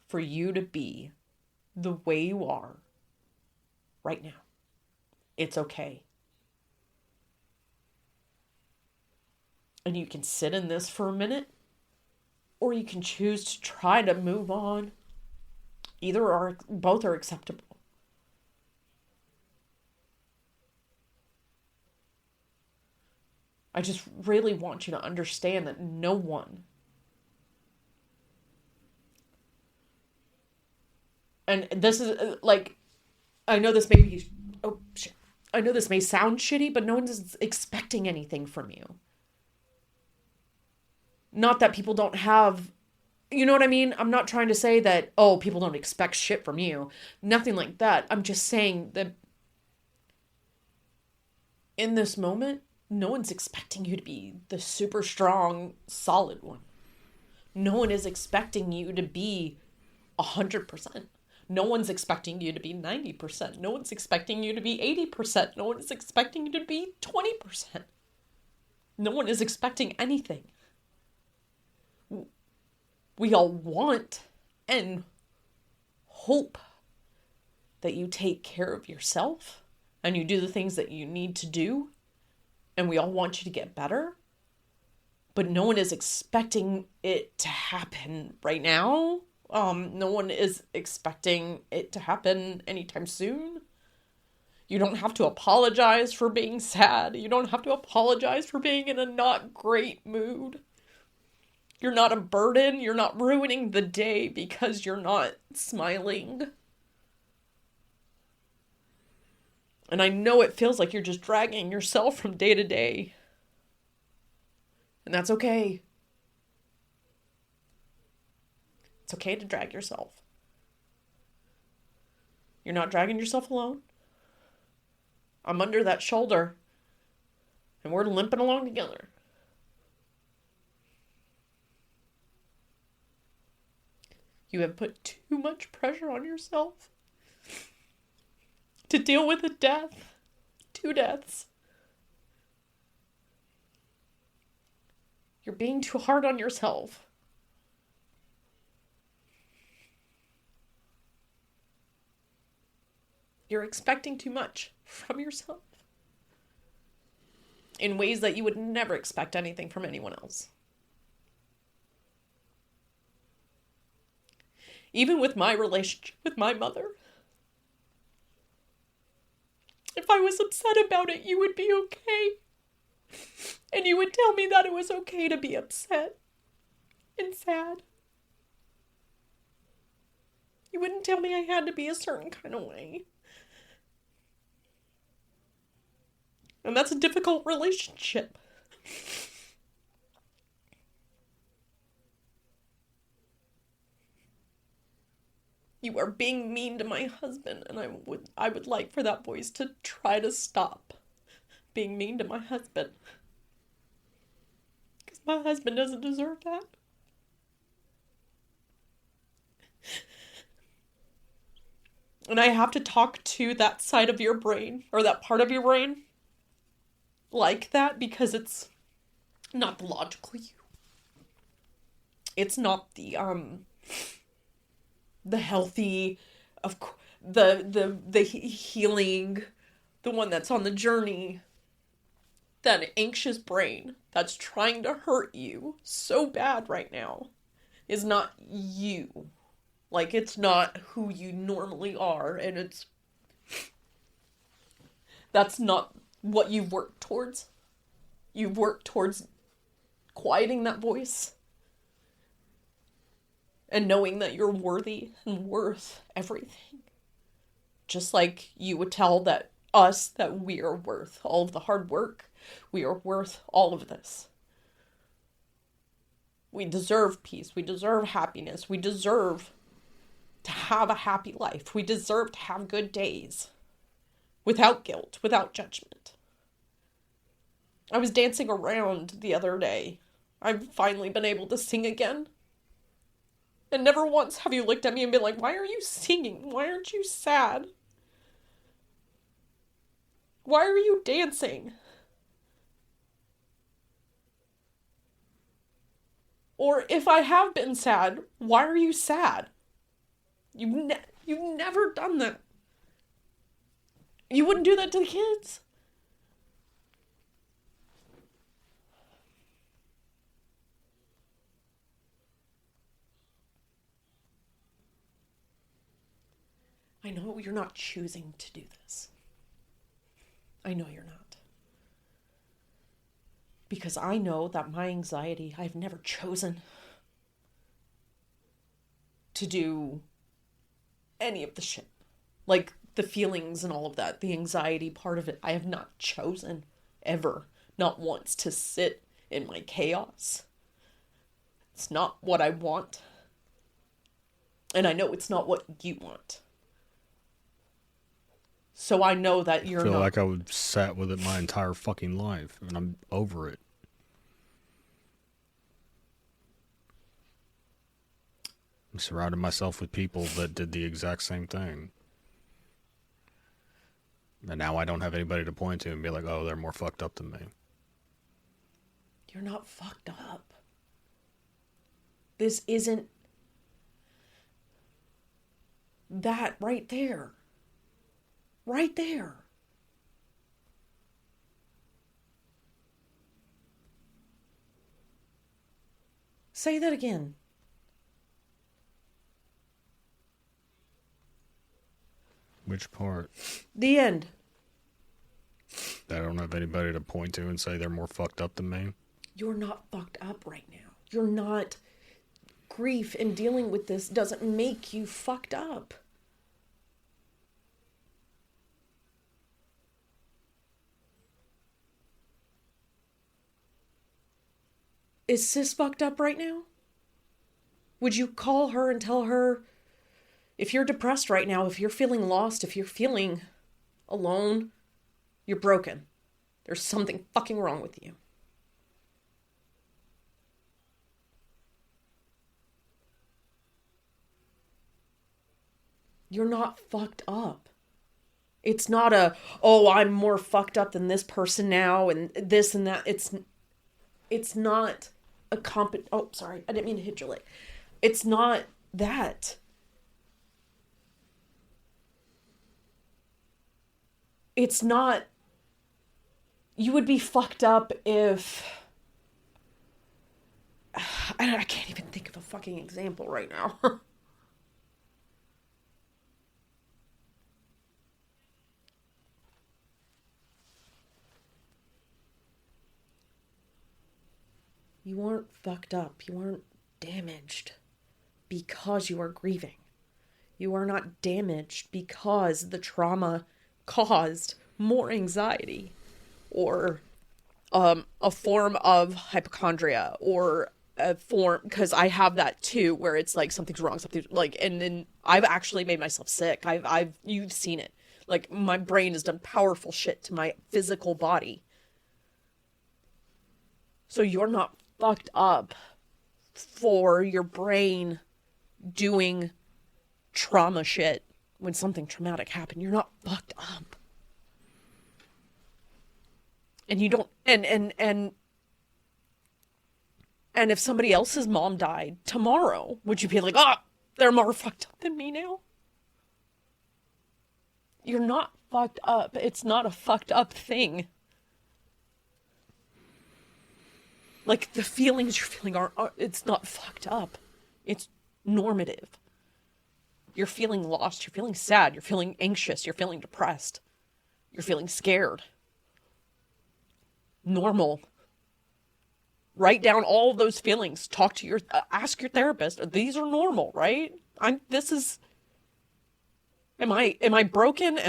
for you to be the way you are right now. It's okay. And you can sit in this for a minute, or you can choose to try to move on. both are acceptable. I just really want you to understand that no one, and this is like, I know this may be, oh shit, I know this may sound shitty, but no one's expecting anything from you. Not that people don't have, you know what I mean? I'm not trying to say that, oh, people don't expect shit from you. Nothing like that. I'm just saying that in this moment, no one's expecting you to be the super strong, solid one. No one is expecting you to be 100%. No one's expecting you to be 90%. No one's expecting you to be 80%. No one is expecting you to be 20%. No one is expecting anything. We all want and hope that you take care of yourself and you do the things that you need to do. And we all want you to get better. But no one is expecting it to happen right now. No one is expecting it to happen anytime soon. You don't have to apologize for being sad. You don't have to apologize for being in a not great mood. You're not a burden. You're not ruining the day because you're not smiling. And I know it feels like you're just dragging yourself from day to day. And that's okay. It's okay to drag yourself. You're not dragging yourself alone. I'm under that shoulder. And we're limping along together. You have put too much pressure on yourself to deal with a death. 2 deaths. You're being too hard on yourself. You're expecting too much from yourself in ways that you would never expect anything from anyone else. Even with my relationship with my mother, if I was upset about it, you would be okay. And you would tell me that it was okay to be upset and sad. You wouldn't tell me I had to be a certain kind of way. And that's a difficult relationship. You are being mean to my husband, and I would like for that voice to try to stop being mean to my husband. Because my husband doesn't deserve that. And I have to talk to that side of your brain, or that part of your brain, like that, because it's not the logical you. It's not the healthy, the healing, the one that's on the journey. That anxious brain that's trying to hurt you so bad right now is not you. Like, it's not who you normally are, and that's not what you've worked towards. You've worked towards quieting that voice and knowing that you're worthy and worth everything. Just like you would tell us that we are worth all of the hard work. We are worth all of this. We deserve peace. We deserve happiness. We deserve to have a happy life. We deserve to have good days. Without guilt, without judgment. I was dancing around the other day. I've finally been able to sing again. And never once have you looked at me and been like, why are you singing? Why aren't you sad? Why are you dancing? Or if I have been sad, why are you sad? You've never done that. You wouldn't do that to the kids. I know you're not choosing to do this. I know you're not. Because I know that my anxiety, I've never chosen to do any of the shit. Like the feelings and all of that, the anxiety part of it, I have not chosen ever, not once, to sit in my chaos. It's not what I want. And I know it's not what you want. So I know that you're not... I feel like I would sat with it my entire fucking life, and I'm over it. I surrounded myself with people that did the exact same thing. And now I don't have anybody to point to and be like, oh, they're more fucked up than me. You're not fucked up. This isn't... that right there. Right there. Say that again. Which part? The end. That I don't have anybody to point to and say they're more fucked up than me? You're not fucked up right now. You're not... grief and dealing with this doesn't make you fucked up. Is Sis fucked up right now? Would you call her and tell her, if you're depressed right now, if you're feeling lost, if you're feeling alone, you're broken. There's something fucking wrong with you. You're not fucked up. It's not a, oh, I'm more fucked up than this person now and this and that. It's not a oh, sorry, I didn't mean to hit your leg. It's not that. It's not, you would be fucked up if, I can't even think of a fucking example right now. You aren't fucked up. You aren't damaged because you are grieving. You are not damaged because the trauma caused more anxiety or a form of hypochondria or a form, because I have that too, where it's like something's wrong, something's like, and then I've actually made myself sick. You've seen it. Like my brain has done powerful shit to my physical body. So you're not fucked up for your brain doing trauma shit when something traumatic happened. You're not fucked up. And you don't, and if somebody else's mom died tomorrow, would you be like, oh, they're more fucked up than me now? You're not fucked up. It's not a fucked up thing. Like, the feelings you're feeling are it's not fucked up. It's normative. You're feeling lost. You're feeling sad. You're feeling anxious. You're feeling depressed. You're feeling scared. Normal. Write down all of those feelings. Talk to ask your therapist. These are normal, right? Am I broken?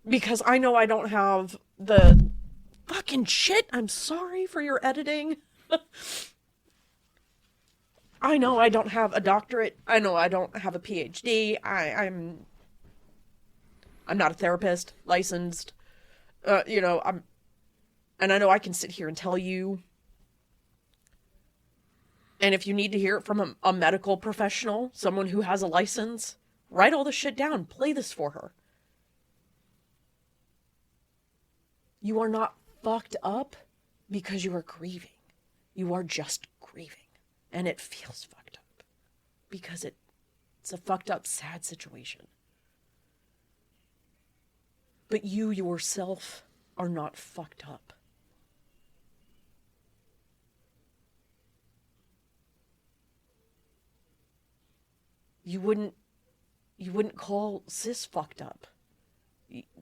Because I know I don't have the fucking shit. I'm sorry for your editing. I know I don't have a doctorate. I know I don't have a PhD. I'm not a therapist, licensed. And I know I can sit here and tell you. And if you need to hear it from a medical professional, someone who has a license, write all this shit down. Play this for her. You are not fucked up because you are grieving. You are just grieving. And it feels fucked up. Because it's a fucked up, sad situation. But you yourself are not fucked up. You wouldn't call sis fucked up.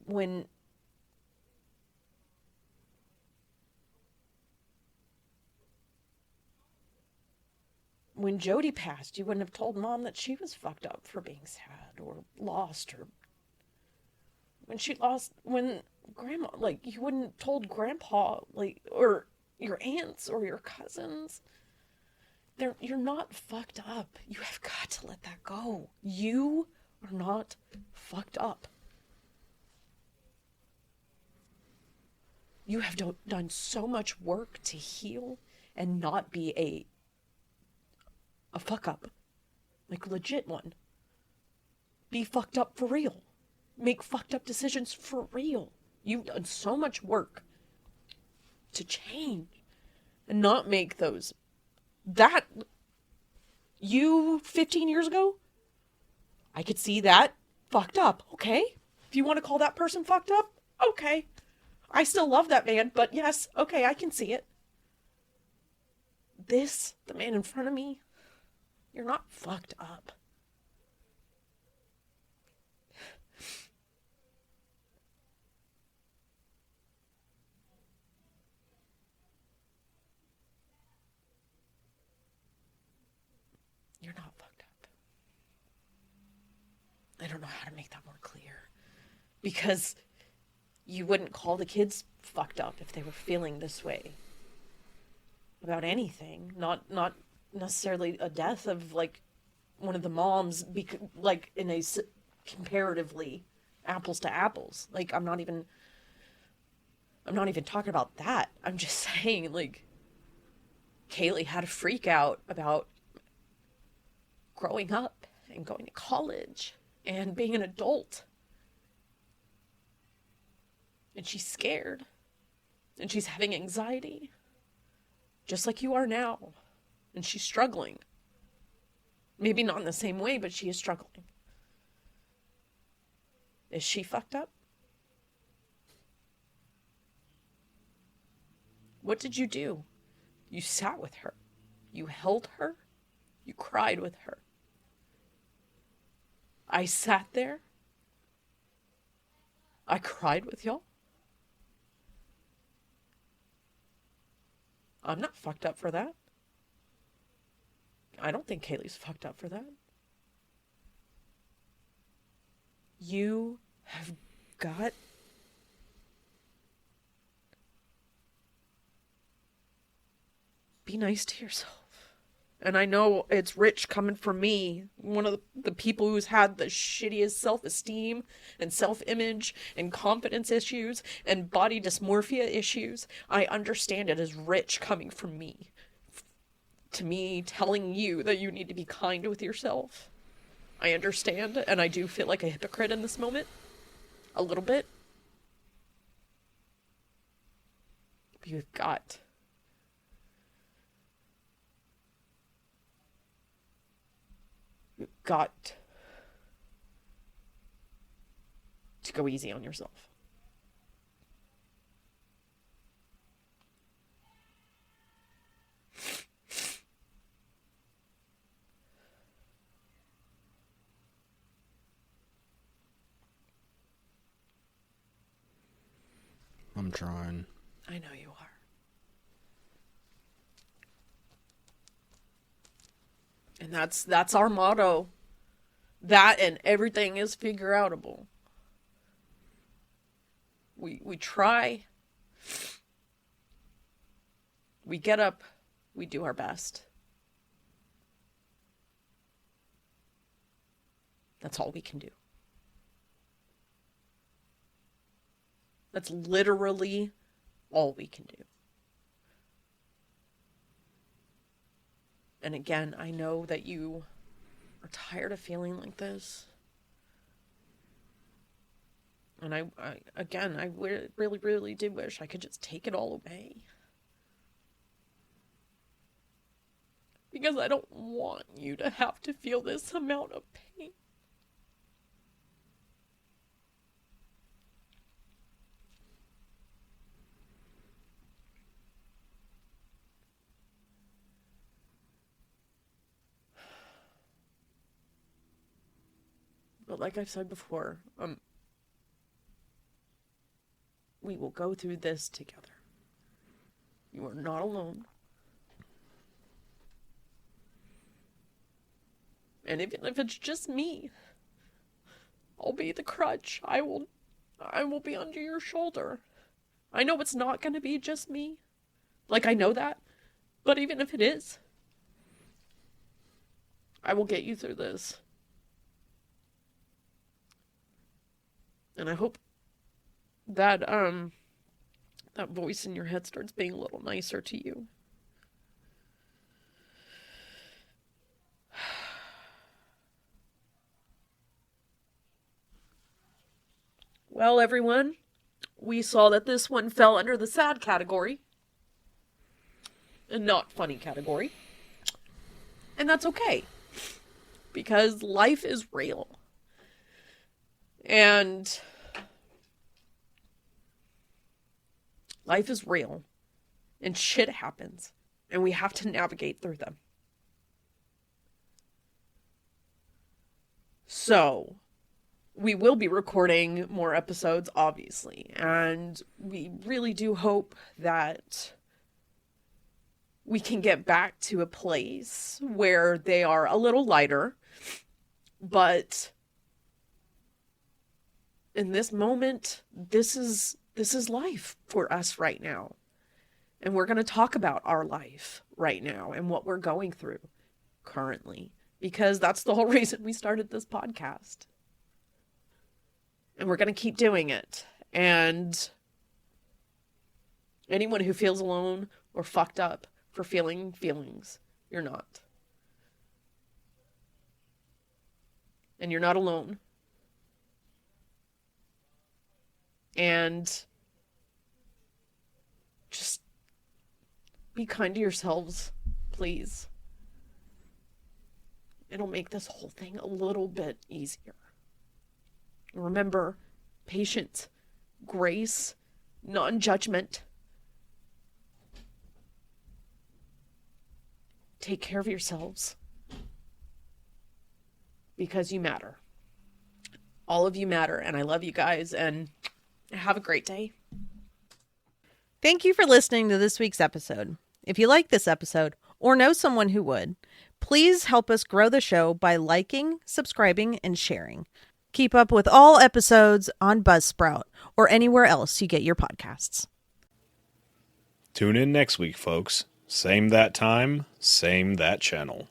When Jody passed, you wouldn't have told mom that she was fucked up for being sad or lost, or when grandma, like, you wouldn't have told grandpa, like, or your aunts or your cousins. You're not fucked up. You have got to let that go. You are not fucked up. You have done so much work to heal and not be a fuck up. Like, legit one. Be fucked up for real. Make fucked up decisions for real. You've done so much work to change and not make those. That, you 15 years ago, I could see that fucked up. Okay. If you want to call that person fucked up, okay. I still love that man, but yes, okay, I can see it. The man in front of me, you're not fucked up. You're not fucked up. I don't know how to make that more clear. Because you wouldn't call the kids fucked up if they were feeling this way about anything. Not necessarily a death of, like, one of the moms, like, in a comparatively apples to apples. Like, I'm not even talking about that. I'm just saying, like, Kaylee had a freak out about growing up and going to college and being an adult. And she's scared. And she's having anxiety. Just like you are now. And she's struggling. Maybe not in the same way, but she is struggling. Is she fucked up? What did you do? You sat with her. You held her. You cried with her. I sat there. I cried with y'all. I'm not fucked up for that. I don't think Kaylee's fucked up for that. You have got be nice to yourself. And I know it's rich coming from me, one of the people who's had the shittiest self-esteem and self-image and confidence issues and body dysmorphia issues. I understand it as rich coming from me. To me, telling you that you need to be kind with yourself. I understand, and I do feel like a hypocrite in this moment. A little bit. You've got to go easy on yourself. I'm trying. I know you are. And that's our motto. That and everything is figure outable. We try. We get up. We do our best. That's all we can do. That's literally all we can do. And again, I know that you are tired of feeling like this. And I really, really do wish I could just take it all away. Because I don't want you to have to feel this amount of pain. But like I've said before, we will go through this together. You are not alone. And even if it's just me, I'll be the crutch. I will be under your shoulder. I know it's not going to be just me. Like, I know that. But even if it is, I will get you through this. And I hope that, that voice in your head starts being a little nicer to you. Well, everyone, we saw that this one fell under the sad category and not funny category. And that's okay, because life is real. And life is real, and shit happens, and we have to navigate through them. So, we will be recording more episodes, obviously, and we really do hope that we can get back to a place where they are a little lighter, but in this moment, this is life for us right now. And we're going to talk about our life right now and what we're going through currently, because that's the whole reason we started this podcast. And we're going to keep doing it. And anyone who feels alone or fucked up for feeling feelings, you're not. And you're not alone. And just be kind to yourselves, please. It'll make this whole thing a little bit easier. Remember, patience, grace, non-judgment. Take care of yourselves. Because you matter. All of you matter, and I love you guys, and have a great day. Thank you for listening to this week's episode. If you like this episode, or know someone who would, please help us grow the show by liking, subscribing, and sharing. Keep up with all episodes on Buzzsprout or anywhere else you get your podcasts. Tune in next week, folks. Same that time, same that channel.